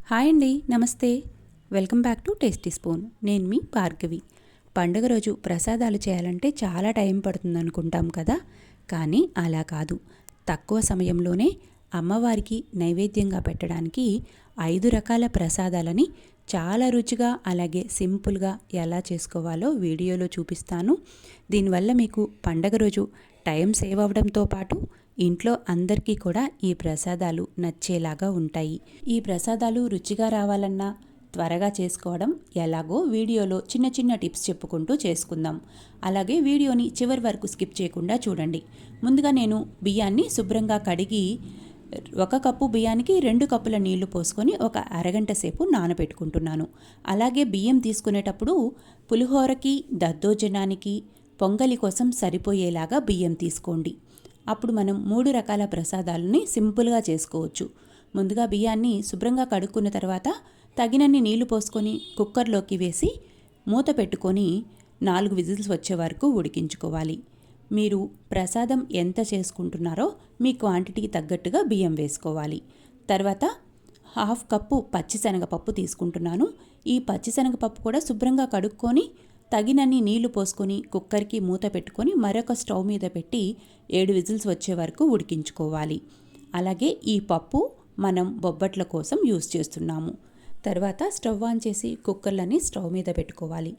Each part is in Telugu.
హాయ్ అండి, నమస్తే. Welcome back to tasty spoon. నేను మీ భార్గవి. పండుగ రోజు ప్రసాదాలు చేయాలంటే చాలా టైం పడుతుంది అనుకుంటాం కదా, కానీ అలా కాదు. తక్కువ సమయంలోనే అమ్మవారికి నైవేద్యంగా పెట్టడానికి 5 రకాల ప్రసాదాలని చాలా రుచిగా అలాగే సింపుల్గా ఎలా చేసుకోవాలో వీడియోలో చూపిస్తాను. దీనివల్ల మీకు పండగ రోజు టైం సేవ్ అవ్వడంతో పాటు ఇంట్లో అందరికీ కూడా ఈ ప్రసాదాలు నచ్చేలాగా ఉంటాయి. ఈ ప్రసాదాలు రుచిగా రావాలన్నా త్వరగా చేసుకోవడం ఎలాగో వీడియోలో చిన్న చిన్న టిప్స్ చెప్పుకుంటూ చేసుకుందాం. అలాగే వీడియోని చివరి వరకు స్కిప్ చేయకుండా చూడండి. ముందుగా నేను బియ్యాన్ని శుభ్రంగా కడిగి 1 కప్పు బియ్యానికి 2 కప్పుల నీళ్లు పోసుకొని ఒక అరగంట సేపు నానబెట్టుకుంటున్నాను. అలాగే బియ్యం తీసుకునేటప్పుడు పులిహోరకి, దద్దోజనానికి, పొంగలి కోసం సరిపోయేలాగా బియ్యం తీసుకోండి. అప్పుడు మనం 3 రకాల ప్రసాదాలని సింపుల్గా చేసుకోవచ్చు. ముందుగా బియ్యాన్ని శుభ్రంగా కడుక్కున్న తర్వాత తగినన్ని నీళ్లు పోసుకొని కుక్కర్లోకి వేసి మూత పెట్టుకొని 4 విజిల్స్ వచ్చే వరకు ఉడికించుకోవాలి. మీరు ప్రసాదం ఎంత చేసుకుంటున్నారో మీ క్వాంటిటీకి తగ్గట్టుగా బియ్యం వేసుకోవాలి. తర్వాత 1/2 కప్పు పచ్చిశనగపప్పు తీసుకుంటున్నాను. ఈ పచ్చిశనగపప్పు కూడా శుభ్రంగా కడుక్కొని తగినన్ని నీళ్లు పోసుకొని కుక్కర్కి మూత పెట్టుకొని మరొక స్టవ్ మీద పెట్టి 7 విజిల్స్ వచ్చే వరకు ఉడికించుకోవాలి. అలాగే ఈ పప్పు మనం బొబ్బట్ల కోసం యూస్ చేస్తున్నాము. తర్వాత స్టవ్ ఆన్ చేసి కుక్కర్లని స్టవ్ మీద పెట్టుకోవాలి.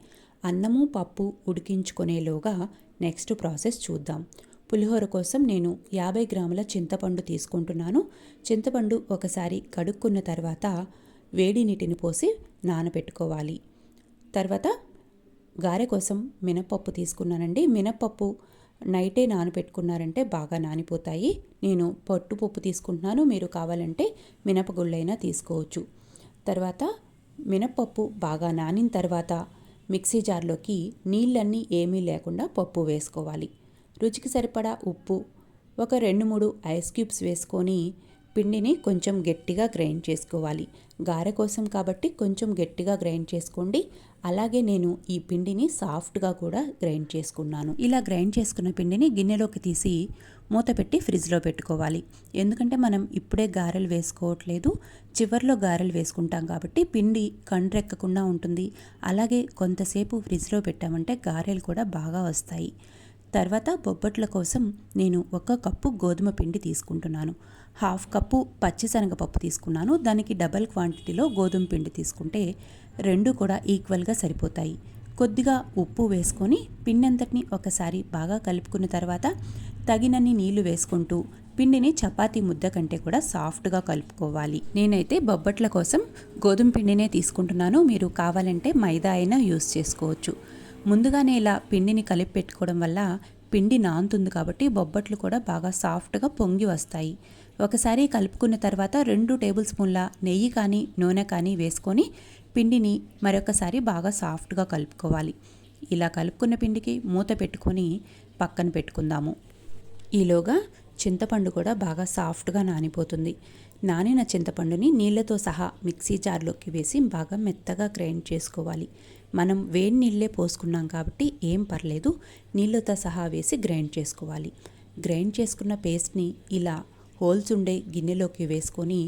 అన్నము పప్పు ఉడికించుకునేలోగా నెక్స్ట్ ప్రాసెస్ చూద్దాం. పులిహోర కోసం నేను 50 గ్రాముల చింతపండు తీసుకుంటున్నాను. చింతపండు ఒకసారి కడుక్కున్న తర్వాత వేడి నీటిని పోసి నానబెట్టుకోవాలి. తర్వాత గారె కోసం మినపప్పు తీసుకున్నానండి. మినపప్పు నైటే నానబెట్టుకున్నారంటే బాగా నానిపోతాయి. నేను పట్టుపప్పు తీసుకుంటున్నాను. మీరు కావాలంటే మినపగుళ్ళైనా తీసుకోవచ్చు. తర్వాత మినపప్పు బాగా నానిన తర్వాత మిక్సీ జార్లోకి నీళ్ళన్నీ ఏమీ లేకుండా పప్పు వేసుకోవాలి. రుచికి సరిపడా ఉప్పు, ఒక 2-3 ఐస్ క్యూబ్స్ వేసుకొని పిండిని కొంచెం గట్టిగా గ్రైండ్ చేసుకోవాలి. గారె కోసం కాబట్టి కొంచెం గట్టిగా గ్రైండ్ చేసుకోండి. అలాగే నేను ఈ పిండిని సాఫ్ట్గా కూడా గ్రైండ్ చేసుకున్నాను. ఇలా గ్రైండ్ చేసుకున్న పిండిని గిన్నెలోకి తీసి మూత పెట్టి ఫ్రిడ్జ్లో పెట్టుకోవాలి. ఎందుకంటే మనం ఇప్పుడే గారెలు వేసుకోవట్లేదు, చివర్లో గారెలు వేసుకుంటాం కాబట్టి పిండి కండ్రెక్కకుండా ఉంటుంది. అలాగే కొంతసేపు ఫ్రిడ్జ్లో పెట్టామంటే గారెలు కూడా బాగా వస్తాయి. తర్వాత బొబ్బట్ల కోసం నేను 1 కప్పు గోధుమ పిండి తీసుకుంటున్నాను. 1/2 కప్పు పచ్చిశనగపప్పు తీసుకున్నాను. దానికి డబల్ క్వాంటిటీలో గోధుమ పిండి తీసుకుంటే 2 కూడా ఈక్వల్గా సరిపోతాయి. కొద్దిగా ఉప్పు వేసుకొని పిండి అంతటిని ఒకసారి బాగా కలుపుకున్న తర్వాత తగినన్ని నీళ్లు వేసుకుంటూ పిండిని చపాతీ ముద్ద కంటే కూడా సాఫ్ట్గా కలుపుకోవాలి. నేనైతే బొబ్బట్ల కోసం గోధుమ పిండినే తీసుకుంటున్నాను. మీరు కావాలంటే మైదా అయినా యూస్ చేసుకోవచ్చు. ముందుగానే ఇలా పిండిని కలిపి పెట్టుకోవడం వల్ల పిండి నానుతుంది కాబట్టి బొబ్బట్లు కూడా బాగా సాఫ్ట్గా పొంగి వస్తాయి. ఒకసారి కలుపుకున్న తర్వాత 2 టేబుల్ స్పూన్ల నెయ్యి కానీ నూనె కానీ వేసుకొని పిండిని మరొకసారి బాగా సాఫ్ట్గా కలుపుకోవాలి. ఇలా కలుపుకున్న పిండికి మూత పెట్టుకొని పక్కన పెట్టుకుందాము. ఈలోగా చింతపండు కూడా బాగా సాఫ్ట్గా నానిపోతుంది. నానిన చింతపండుని నీళ్లతో సహా మిక్సీ జార్లోకి వేసి బాగా మెత్తగా గ్రైండ్ చేసుకోవాలి. మనం వేడి నీళ్ళే పోసుకున్నాం కాబట్టి ఏం పర్లేదు, నీళ్ళతో సహా వేసి గ్రైండ్ చేసుకోవాలి. గ్రైండ్ చేసుకున్న పేస్ట్ని ఇలా హోల్స్ ఉండే గిన్నెలోకి వేసుకొని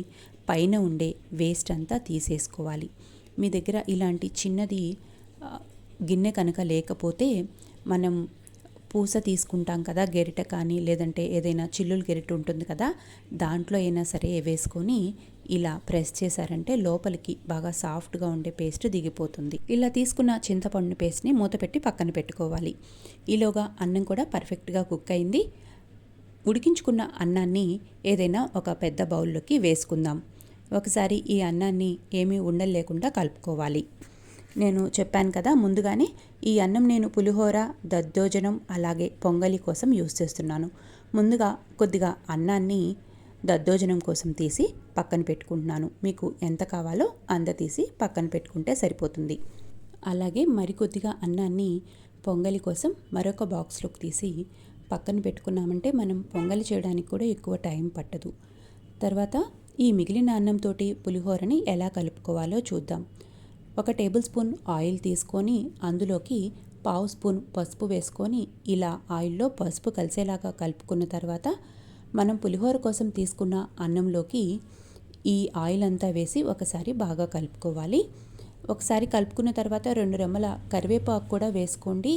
పైన ఉండే వేస్ట్ అంతా తీసేసుకోవాలి. మీ దగ్గర ఇలాంటి చిన్నది గిన్నె కనుక లేకపోతే మనం పూస తీసుకుంటాం కదా, గెరిట కానీ లేదంటే ఏదైనా చిల్లులు గెరిట ఉంటుంది కదా, దాంట్లో అయినా సరే వేసుకొని ఇలా ప్రెస్ చేశారంటే లోపలికి బాగా సాఫ్ట్గా ఉండే పేస్ట్ దిగిపోతుంది. ఇలా తీసుకున్న చింతపండు పేస్ట్ని మూత పెట్టి పక్కన పెట్టుకోవాలి. ఈలోగా అన్నం కూడా పర్ఫెక్ట్గా కుక్ అయింది. ఉడికించుకున్న అన్నాన్ని ఏదైనా ఒక పెద్ద బౌల్లోకి వేసుకుందాం. ఒకసారి ఈ అన్నాన్ని ఏమీ ఉండలు లేకుండా కలుపుకోవాలి. నేను చెప్పాను కదా ముందుగానే, ఈ అన్నం నేను పులిహోర, దద్దోజనం అలాగే పొంగలి కోసం యూస్ చేస్తున్నాను. ముందుగా కొద్దిగా అన్నాన్ని దద్దోజనం కోసం తీసి పక్కన పెట్టుకుంటున్నాను. మీకు ఎంత కావాలో అంత తీసి పక్కన పెట్టుకుంటే సరిపోతుంది. అలాగే మరికొద్దిగా అన్నాన్ని పొంగలి కోసం మరొక బాక్స్లోకి తీసి పక్కన పెట్టుకున్నామంటే మనం పొంగలి చేయడానికి కూడా ఎక్కువ టైం పట్టదు. తర్వాత ఈ మిగిలిన అన్నంతో పులిహోరని ఎలా కలుపుకోవాలో చూద్దాం. 1 టేబుల్ స్పూన్ ఆయిల్ తీసుకొని అందులోకి 1/2 స్పూన్ పసుపు వేసుకొని ఇలా ఆయిల్లో పసుపు కలిసేలాగా కలుపుకున్న తర్వాత మనం పులిహోర కోసం తీసుకున్న అన్నంలోకి ఈ ఆయిల్ అంతా వేసి ఒకసారి బాగా కలుపుకోవాలి. ఒకసారి కలుపుకున్న తర్వాత 2 రెమ్మల కరివేపాకు కూడా వేసుకోండి.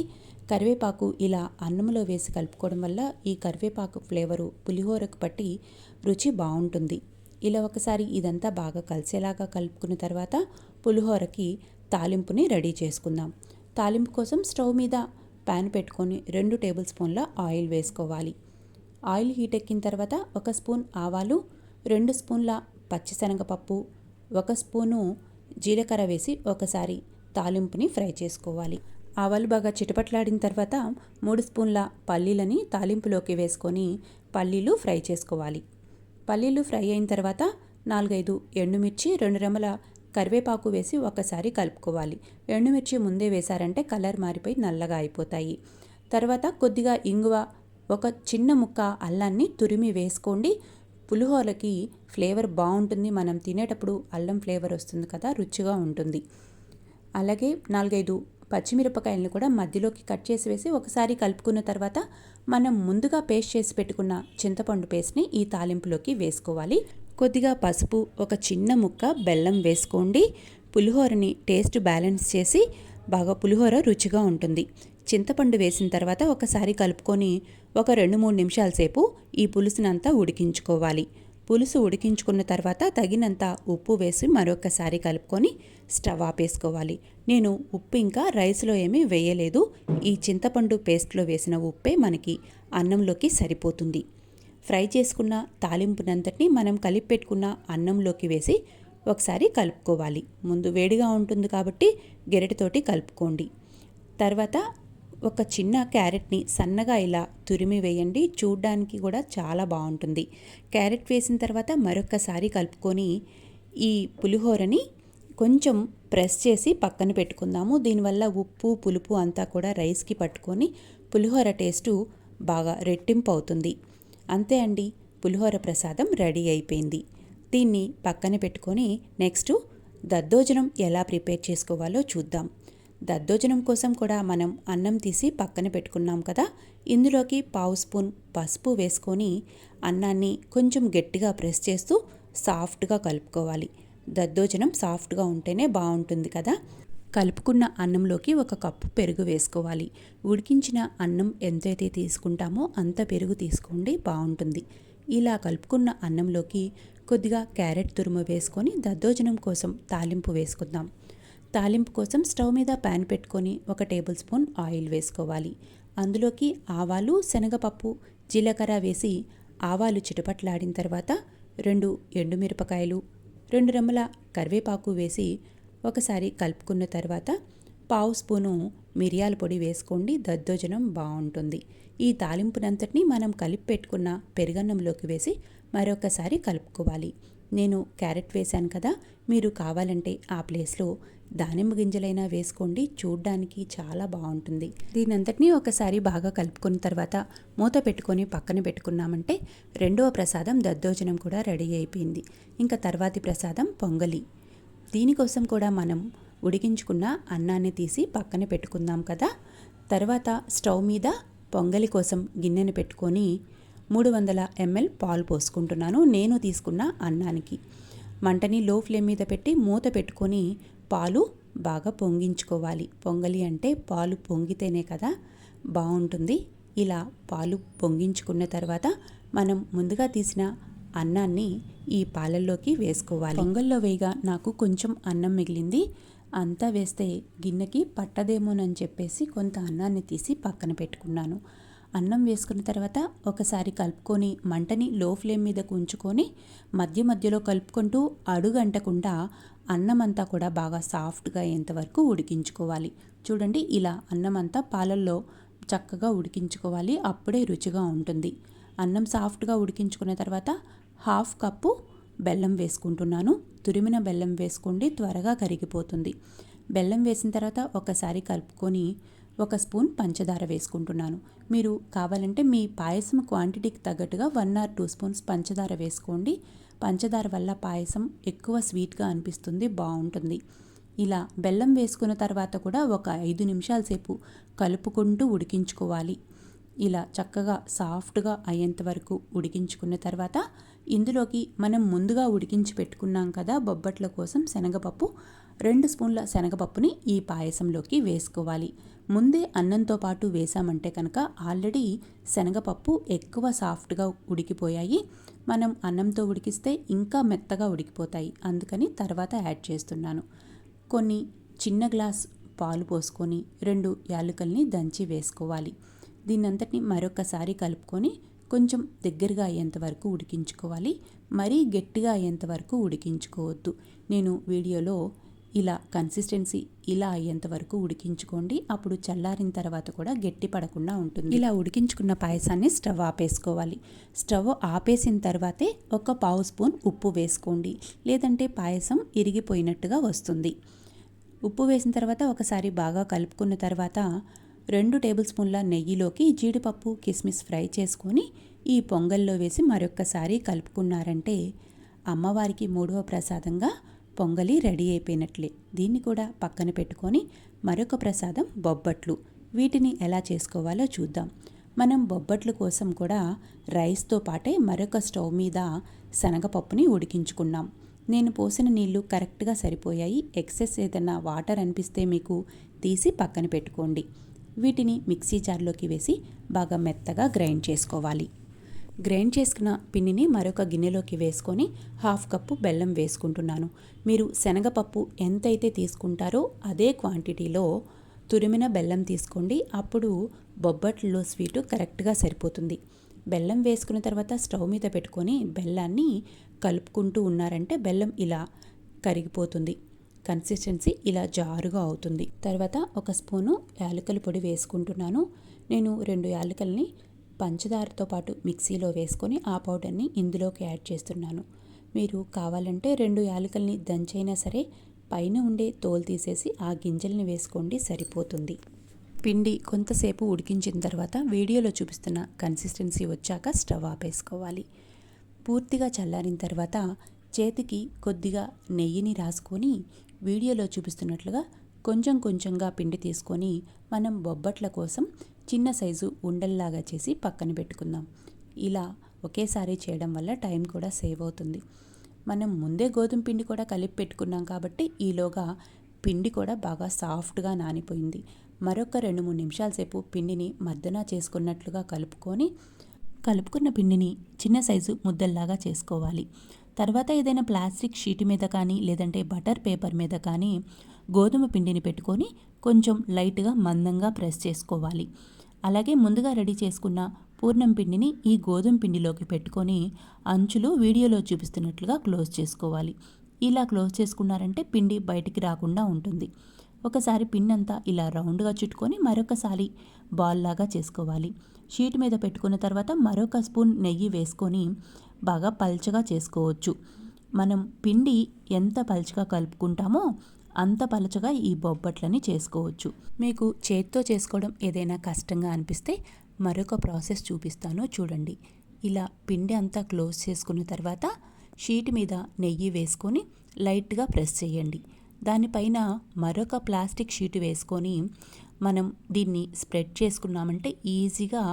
కరివేపాకు ఇలా అన్నంలో వేసి కలుపుకోవడం వల్ల ఈ కరివేపాకు ఫ్లేవరు పులిహోరకు పట్టి రుచి బాగుంటుంది. ఇలా ఒకసారి ఇదంతా బాగా కలిసేలాగా కలుపుకున్న తర్వాత పులిహోరకి తాలింపుని రెడీ చేసుకుందాం. తాలింపు కోసం స్టవ్ మీద ప్యాన్ పెట్టుకొని 2 టేబుల్ స్పూన్ల ఆయిల్ వేసుకోవాలి. ఆయిల్ హీట్ ఎక్కిన తర్వాత 1 స్పూన్ ఆవాలు, 2 స్పూన్ల పచ్చిశనగపప్పు, 1 స్పూను జీలకర్ర వేసి ఒకసారి తాలింపుని ఫ్రై చేసుకోవాలి. ఆవాలు బాగా చిటపట్లాడిన తర్వాత 3 స్పూన్ల పల్లీలని తాలింపులోకి వేసుకొని పల్లీలు ఫ్రై చేసుకోవాలి. పల్లీలు ఫ్రై అయిన తర్వాత 4-5 ఎండుమిర్చి, 2 రెమ్మల కరివేపాకు వేసి ఒకసారి కలుపుకోవాలి. ఎండుమిర్చి ముందే వేశారంటే కలర్ మారిపోయి నల్లగా అయిపోతాయి. తర్వాత కొద్దిగా ఇంగువ, ఒక చిన్న ముక్క అల్లాన్ని తురిమి వేసుకోండి. పులిహోరకి ఫ్లేవర్ బాగుంటుంది. మనం తినేటప్పుడు అల్లం ఫ్లేవర్ వస్తుంది కదా, రుచిగా ఉంటుంది. అలాగే 4-5 పచ్చిమిరపకాయలను కూడా మధ్యలోకి కట్ చేసి వేసి ఒకసారి కలుపుకున్న తర్వాత మనం ముందుగా పేస్ట్ చేసి పెట్టుకున్న చింతపండు పేస్ట్ని ఈ తాలింపులోకి వేసుకోవాలి. కొద్దిగా పసుపు, ఒక చిన్న ముక్క బెల్లం వేసుకోండి. పులిహోరని టేస్ట్ బ్యాలెన్స్ చేసి బాగా పులిహోర రుచిగా ఉంటుంది. చింతపండు వేసిన తర్వాత ఒకసారి కలుపుకొని ఒక 2-3 నిమిషాల సేపు ఈ పులుసునంతా ఉడికించుకోవాలి. పులుసు ఉడికించుకున్న తర్వాత తగినంత ఉప్పు వేసి మరొకసారి కలుపుకొని స్టవ్ ఆపేసుకోవాలి. నేను ఉప్పు ఇంకా రైస్లో ఏమీ వేయలేదు. ఈ చింతపండు పేస్ట్లో వేసిన ఉప్పే మనకి అన్నంలోకి సరిపోతుంది. ఫ్రై చేసుకున్న తాలింపునంతటిని మనం కలిపి పెట్టుకున్న అన్నంలోకి వేసి ఒకసారి కలుపుకోవాలి. ముందు వేడిగా ఉంటుంది కాబట్టి గెరటితోటి కలుపుకోండి. తర్వాత ఒక చిన్న క్యారెట్ని సన్నగా ఇలా తురిమి వేయండి. చూడ్డానికి కూడా చాలా బాగుంటుంది. క్యారెట్ వేసిన తర్వాత మరొకసారి కలుపుకొని ఈ పులిహోరని కొంచెం ప్రెస్ చేసి పక్కన పెట్టుకుందాము. దీనివల్ల ఉప్పు, పులుపు అంతా కూడా రైస్కి పట్టుకొని పులిహోర టేస్టు బాగా రెట్టింపు అవుతుంది. అంతే అండి, పులిహోర ప్రసాదం రెడీ అయిపోయింది. దీన్ని పక్కన పెట్టుకొని నెక్స్ట్ దద్దోజనం ఎలా ప్రిపేర్ చేసుకోవాలో చూద్దాం. దద్దోజనం కోసం కూడా మనం అన్నం తీసి పక్కన పెట్టుకున్నాం కదా, ఇందులోకి 1/2 స్పూన్ పసుపు వేసుకొని అన్నాన్ని కొంచెం గట్టిగా ప్రెస్ చేస్తూ సాఫ్ట్గా కలుపుకోవాలి. దద్దోజనం సాఫ్ట్గా ఉంటేనే బాగుంటుంది కదా. కలుపుకున్న అన్నంలోకి 1 కప్పు పెరుగు వేసుకోవాలి. ఉడికించిన అన్నం ఎంతైతే తీసుకుంటామో అంత పెరుగు తీసుకోండి, బాగుంటుంది. ఇలా కలుపుకున్న అన్నంలోకి కొద్దిగా క్యారెట్ తురుము వేసుకొని దద్దోజనం కోసం తాలింపు వేసుకుందాం. తాలింపు కోసం స్టవ్ మీద ప్యాన్ పెట్టుకొని 1 టేబుల్ స్పూన్ ఆయిల్ వేసుకోవాలి. అందులోకి ఆవాలు, శనగపప్పు, జీలకర్ర వేసి ఆవాలు చిటపట్లాడిన తర్వాత 2 ఎండుమిరపకాయలు, 2 రెమ్మల కరివేపాకు వేసి ఒకసారి కలుపుకున్న తర్వాత 1/2 స్పూను మిరియాల పొడి వేసుకోండి. దద్దోజనం బాగుంటుంది. ఈ తాలింపునంతటిని మనం కలిపి పెట్టుకున్న పెరుగన్నంలోకి వేసి మరొకసారి కలుపుకోవాలి. నేను క్యారెట్ వేశాను కదా, మీరు కావాలంటే ఆ ప్లేస్లో దానిమ్మ గింజలైనా వేసుకోండి. చూడ్డానికి చాలా బాగుంటుంది. దీనంతటినీ ఒకసారి బాగా కలుపుకున్న తర్వాత మూత పెట్టుకొని పక్కన పెట్టుకున్నామంటే రెండవ ప్రసాదం దద్దోజనం కూడా రెడీ అయిపోయింది. ఇంకా తర్వాతి ప్రసాదం పొంగలి. దీనికోసం కూడా మనం ఉడికించుకున్న అన్నాన్ని తీసి పక్కన పెట్టుకుందాం కదా. తర్వాత స్టవ్ మీద పొంగలి కోసం గిన్నెను పెట్టుకొని 300 ml పాలు పోసుకుంటున్నాను నేను తీసుకున్న అన్నానికి. మంటని లో ఫ్లేమ్ మీద పెట్టి మూత పెట్టుకొని పాలు బాగా పొంగించుకోవాలి. పొంగలి అంటే పాలు పొంగితేనే కదా బాగుంటుంది. ఇలా పాలు పొంగించుకున్న తర్వాత మనం ముందుగా తీసిన అన్నాన్ని ఈ పాలల్లోకి వేసుకోవాలి. పొంగల్లో వేయగా నాకు కొంచెం అన్నం మిగిలింది. అంతా వేస్తే గిన్నెకి పట్టదేమోనని చెప్పేసి కొంత అన్నాన్ని తీసి పక్కన పెట్టుకున్నాను. అన్నం వేసుకున్న తర్వాత ఒకసారి కలుపుకొని మంటని లో ఫ్లేమ్ మీద ఉంచుకొని మధ్య మధ్యలో కలుపుకుంటూ అడుగంటకుండా అన్నం అంతా కూడా బాగా సాఫ్ట్గా అయ్యేంతవరకు ఉడికించుకోవాలి. చూడండి, ఇలా అన్నం అంతా పాలల్లో చక్కగా ఉడికించుకోవాలి. అప్పుడే రుచిగా ఉంటుంది. అన్నం సాఫ్ట్గా ఉడికించుకున్న తర్వాత 1/2 కప్పు బెల్లం వేసుకుంటున్నాను. తురిమిన బెల్లం వేసుకోండి, త్వరగా కరిగిపోతుంది. బెల్లం వేసిన తర్వాత ఒకసారి కలుపుకొని 1 స్పూన్ పంచదార వేసుకుంటున్నాను. మీరు కావాలంటే మీ పాయసం క్వాంటిటీకి తగ్గట్టుగా 1 or 2 స్పూన్స్ పంచదార వేసుకోండి. పంచదార వల్ల పాయసం ఎక్కువ స్వీట్గా అనిపిస్తుంది, బాగుంటుంది. ఇలా బెల్లం వేసుకున్న తర్వాత కూడా ఒక 5 నిమిషాల సేపు కలుపుకుంటూ ఉడికించుకోవాలి. ఇలా చక్కగా సాఫ్ట్గా అయ్యేంత వరకు ఉడికించుకున్న తర్వాత ఇందులోకి మనం ముందుగా ఉడికించి పెట్టుకున్నాం కదా బొబ్బట్ల కోసం శనగపప్పు, 2 స్పూన్ల శనగపప్పుని ఈ పాయసంలోకి వేసుకోవాలి. ముందే అన్నంతో పాటు వేసామంటే కనుక ఆల్రెడీ శనగపప్పు ఎక్కువ సాఫ్ట్గా ఉడికిపోయాయి. మనం అన్నంతో ఉడికిస్తే ఇంకా మెత్తగా ఉడికిపోతాయి. అందుకని తర్వాత యాడ్ చేస్తున్నాను. కొన్ని చిన్న గ్లాస్ పాలు పోసుకొని 2 యాలకుల్ని దంచి వేసుకోవాలి. దీన్నంతటిని మరొకసారి కలుపుకొని కొంచెం దగ్గరగా అయ్యేంత వరకు ఉడికించుకోవాలి. మరీ గట్టిగా అయ్యేంత వరకు ఉడికించుకోవద్దు. నేను వీడియోలో ఇలా కన్సిస్టెన్సీ ఇలా అయ్యేంత వరకు ఉడికించుకోండి. అప్పుడు చల్లారిన తర్వాత కూడా గట్టి పడకుండా ఉంటుంది. ఇలా ఉడికించుకున్న పాయసాన్ని స్టవ్ ఆపేసుకోవాలి. స్టవ్ ఆపేసిన తర్వాతే ఒక పావు స్పూన్ ఉప్పు వేసుకోండి, లేదంటే పాయసం ఇరిగిపోయినట్టుగా వస్తుంది. ఉప్పు వేసిన తర్వాత ఒకసారి బాగా కలుపుకున్న తర్వాత 2 టేబుల్ స్పూన్ల నెయ్యిలోకి జీడిపప్పు, కిస్మిస్ ఫ్రై చేసుకొని ఈ పొంగల్లో వేసి మరొక్కసారి కలుపుకున్నారంటే అమ్మవారికి 3వ ప్రసాదంగా పొంగలి రెడీ అయిపోయినట్లే. దీన్ని కూడా పక్కన పెట్టుకొని మరొక ప్రసాదం బొబ్బట్లు. వీటిని ఎలా చేసుకోవాలో చూద్దాం. మనం బొబ్బట్ల కోసం కూడా రైస్తో పాటే మరొక స్టవ్ మీద శనగపప్పుని ఉడికించుకున్నాం. నేను పోసిన నీళ్లు కరెక్ట్గా సరిపోయాయి. ఎక్సెస్ ఏదైనా వాటర్ అనిపిస్తే మీకు తీసి పక్కన పెట్టుకోండి. వీటిని మిక్సీ జార్లోకి వేసి బాగా మెత్తగా గ్రైండ్ చేసుకోవాలి. గ్రైండ్ చేసుకున్న పిండిని మరొక గిన్నెలోకి వేసుకొని 1/2 కప్పు బెల్లం వేసుకుంటున్నాను. మీరు శనగపప్పు ఎంతైతే తీసుకుంటారో అదే క్వాంటిటీలో తురిమిన బెల్లం తీసుకోండి. అప్పుడు బొబ్బట్లలో స్వీటు కరెక్ట్గా సరిపోతుంది. బెల్లం వేసుకున్న తర్వాత స్టవ్ మీద పెట్టుకొని బెల్లాన్ని కలుపుకుంటూ ఉన్నారంటే బెల్లం ఇలా కరిగిపోతుంది. కన్సిస్టెన్సీ ఇలా జారుగా అవుతుంది. తర్వాత ఒక స్పూను యాలకుల పొడి వేసుకుంటున్నాను. నేను 2 యాలకుల్ని పంచదారతో పాటు మిక్సీలో వేసుకొని ఆ పౌడర్ని ఇందులోకి యాడ్ చేస్తున్నాను. మీరు కావాలంటే 2 యాలకుల్ని దంచైనా సరే పైన ఉండే తోలు తీసేసి ఆ గింజల్ని వేసుకోండి, సరిపోతుంది. పిండి కొంతసేపు ఉడికించిన తర్వాత వీడియోలో చూపిస్తున్న కన్సిస్టెన్సీ వచ్చాక స్టవ్ ఆపేసుకోవాలి. పూర్తిగా చల్లారిన తర్వాత చేతికి కొద్దిగా నెయ్యిని రాసుకొని వీడియోలో చూపిస్తున్నట్లుగా కొంచెం కొంచెంగా పిండి తీసుకొని మనం బొబ్బట్ల కోసం చిన్న సైజు ఉండల్లాగా చేసి పక్కన పెట్టుకుందాం. ఇలా ఒకేసారి చేయడం వల్ల టైం కూడా సేవ్ అవుతుంది. మనం ముందే గోధుమ పిండి కూడా కలిపి పెట్టుకున్నాం కాబట్టి ఈలోగా పిండి కూడా బాగా సాఫ్ట్గా నానిపోయింది. మరొక 2-3 నిమిషాల సేపు పిండిని మద్దన చేసుకున్నట్లుగా కలుపుకున్న పిండిని చిన్న సైజు ముద్దల్లాగా చేసుకోవాలి. తర్వాత ఏదైనా ప్లాస్టిక్ షీట్ మీద కానీ లేదంటే బటర్ పేపర్ మీద కానీ గోధుమ పిండిని పెట్టుకొని కొంచెం లైట్గా మందంగా ప్రెస్ చేసుకోవాలి. అలాగే ముందుగా రెడీ చేసుకున్న పూర్ణం పిండిని ఈ గోధుమ పిండిలోకి పెట్టుకొని అంచులు వీడియోలో చూపిస్తున్నట్లుగా క్లోజ్ చేసుకోవాలి. ఇలా క్లోజ్ చేసుకున్నారంటే పిండి బయటికి రాకుండా ఉంటుంది. ఒకసారి పిండి అంతా ఇలా రౌండ్గా చుట్టుకొని మరొకసారి బాల్ లాగా చేసుకోవాలి. షీట్ మీద పెట్టుకున్న తర్వాత మరొక స్పూన్ నెయ్యి వేసుకొని బాగా పల్చగా చేసుకోవచ్చు. మనం పిండి ఎంత పల్చగా కలుపుకుంటామో అంత పలచగా ఈ బొబ్బట్లని చేసుకోవచ్చు. మీకు చేత్తో చేసుకోవడం ఏదైనా కష్టంగా అనిపిస్తే మరొక ప్రాసెస్ చూపిస్తాను, చూడండి. ఇలా పిండి అంతా క్లోజ్ చేసుకున్న తర్వాత షీట్ మీద నెయ్యి వేసుకొని లైట్గా ప్రెస్ చేయండి. దానిపైన మరొక ప్లాస్టిక్ షీట్ వేసుకొని మనం దీన్ని స్ప్రెడ్ చేసుకున్నామంటే ఈజీగా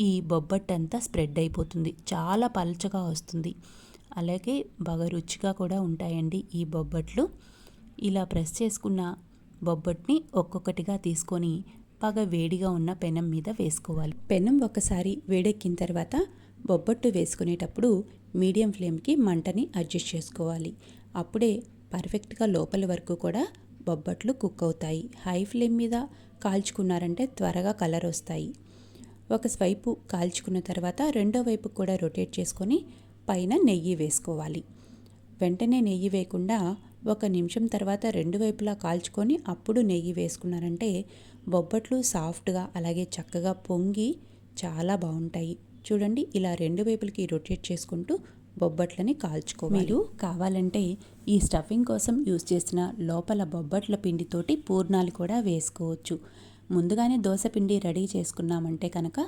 ఈ బొబ్బట్టంతా స్ప్రెడ్ అయిపోతుంది. చాలా పల్చగా వస్తుంది. అలాగే బాగా రుచిగా కూడా ఉంటాయండి ఈ బొబ్బట్లు. ఇలా ప్రెస్ చేసుకున్న బొబ్బట్ని ఒక్కొక్కటిగా తీసుకొని బాగా వేడిగా ఉన్న పెనం మీద వేసుకోవాలి. పెనం ఒకసారి వేడెక్కిన తర్వాత బొబ్బట్టు వేసుకునేటప్పుడు మీడియం ఫ్లేమ్కి మంటని అడ్జస్ట్ చేసుకోవాలి. అప్పుడే పర్ఫెక్ట్గా లోపల వరకు కూడా బొబ్బట్లు కుక్ అవుతాయి. హై ఫ్లేమ్ మీద కాల్చుకున్నారంటే త్వరగా కలర్ వస్తాయి. ఒక వైపు కాల్చుకున్న తర్వాత రెండో వైపు కూడా రొటేట్ చేసుకొని పైన నెయ్యి వేసుకోవాలి. వెంటనే నెయ్యి వేయకుండా 1 నిమిషం తర్వాత 2 వైపులా కాల్చుకొని అప్పుడు నెయ్యి వేసుకున్నారంటే బొబ్బట్లు సాఫ్ట్గా అలాగే చక్కగా పొంగి చాలా బాగుంటాయి. చూడండి, ఇలా 2 వైపులకి రొటేట్ చేసుకుంటూ బొబ్బట్లని కాల్చుకోవాలి. మీరు కావాలంటే ఈ స్టఫింగ్ కోసం యూజ్ చేసిన లోపల బొబ్బట్ల పిండితోటి పూర్ణాలు కూడా వేసుకోవచ్చు. ముందుగానే దోశ పిండి రెడీ చేసుకున్నామంటే కనుక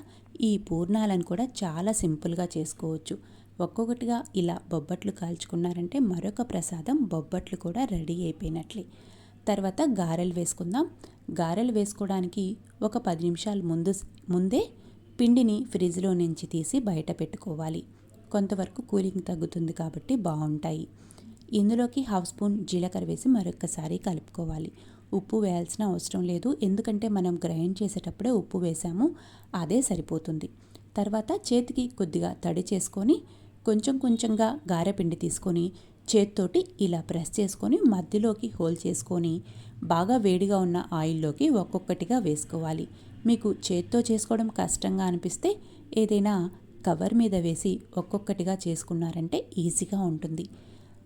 ఈ పూర్ణాలను కూడా చాలా సింపుల్గా చేసుకోవచ్చు. ఒక్కొక్కటిగా ఇలా బొబ్బట్లు కాల్చుకున్నారంటే మరొక ప్రసాదం బొబ్బట్లు కూడా రెడీ అయిపోయినట్లే. తర్వాత గారెలు వేసుకుందాం. గారెలు వేసుకోవడానికి ఒక 10 నిమిషాలు ముందే పిండిని ఫ్రిడ్జ్లో నుంచి తీసి బయట పెట్టుకోవాలి. కొంతవరకు కూలింగ్ తగ్గుతుంది కాబట్టి బాగుంటాయి. ఇందులోకి 1/2 స్పూన్ జీలకర్ర వేసి మరొకసారి కలుపుకోవాలి. ఉప్పు వేయాల్సిన అవసరం లేదు, ఎందుకంటే మనం గ్రైండ్ చేసేటప్పుడే ఉప్పు వేసాము, అదే సరిపోతుంది. తర్వాత చేతికి కొద్దిగా తడి చేసుకొని కొంచెం కొంచెంగా గారెపిండి తీసుకొని చేత్తోటి ఇలా ప్రెస్ చేసుకొని మధ్యలోకి హోల్ చేసుకొని బాగా వేడిగా ఉన్న ఆయిల్లోకి ఒక్కొక్కటిగా వేసుకోవాలి. మీకు చేత్తో చేసుకోవడం కష్టంగా అనిపిస్తే ఏదైనా కవర్ మీద వేసి ఒక్కొక్కటిగా చేసుకున్నారంటే ఈజీగా ఉంటుంది.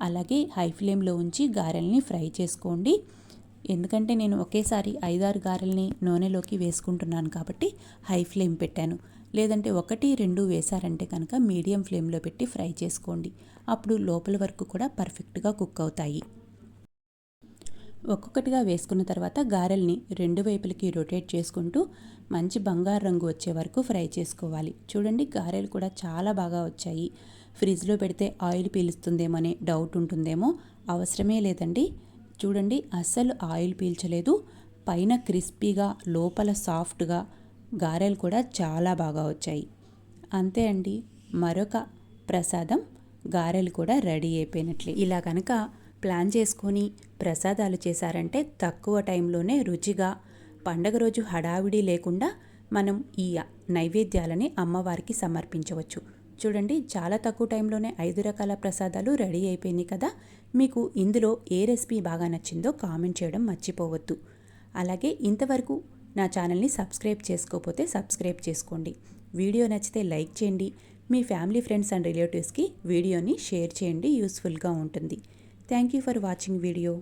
అలాగే హై ఫ్లేమ్లో ఉంచి గారెల్ని ఫ్రై చేసుకోండి. ఎందుకంటే నేను ఒకేసారి 5-6 గారెల్ని నూనెలోకి వేసుకుంటున్నాను కాబట్టి హై ఫ్లేమ్ పెట్టాను. లేదంటే 1-2 వేశారంటే కనుక మీడియం ఫ్లేమ్లో పెట్టి ఫ్రై చేసుకోండి. అప్పుడు లోపల వరకు కూడా పర్ఫెక్ట్గా కుక్ అవుతాయి. ఒక్కొక్కటిగా వేసుకున్న తర్వాత గారెల్ని 2 వైపులకి రొటేట్ చేసుకుంటూ మంచి బంగారు రంగు వచ్చే వరకు ఫ్రై చేసుకోవాలి. చూడండి, గారెలు కూడా చాలా బాగా వచ్చాయి. ఫ్రిడ్జ్లో పెడితే ఆయిల్ పీలుస్తుందేమోనే డౌట్ ఉంటుందేమో, అవసరమే లేదండి. చూడండి, అస్సలు ఆయిల్ పీల్చలేదు. పైన క్రిస్పీగా లోపల సాఫ్ట్గా గారెలు కూడా చాలా బాగా వచ్చాయి. అంతే అండి, మరొక ప్రసాదం గారెలు కూడా రెడీ అయిపోయినట్లే. ఇలా కనుక ప్లాన్ చేసుకొని ప్రసాదాలు చేశారంటే తక్కువ టైంలోనే రుచిగా, పండగ రోజు హడావిడి లేకుండా మనం ఈ నైవేద్యాలని అమ్మవారికి సమర్పించవచ్చు. చూడండి, చాలా తక్కువ టైంలోనే 5 రకాల ప్రసాదాలు రెడీ అయిపోయినాయి కదా. మీకు ఇందులో ఏ రెసిపీ బాగా నచ్చిందో కామెంట్ చేయడం మర్చిపోవద్దు. అలాగే ఇంతవరకు నా ఛానల్ని సబ్స్క్రైబ్ చేసుకోకపోతే సబ్స్క్రైబ్ చేసుకోండి. వీడియో నచ్చితే లైక్ చేయండి. మీ ఫ్యామిలీ, ఫ్రెండ్స్ అండ్ రిలేటివ్స్కి వీడియోని షేర్ చేయండి, యూస్ఫుల్గా ఉంటుంది. Thank you for watching video.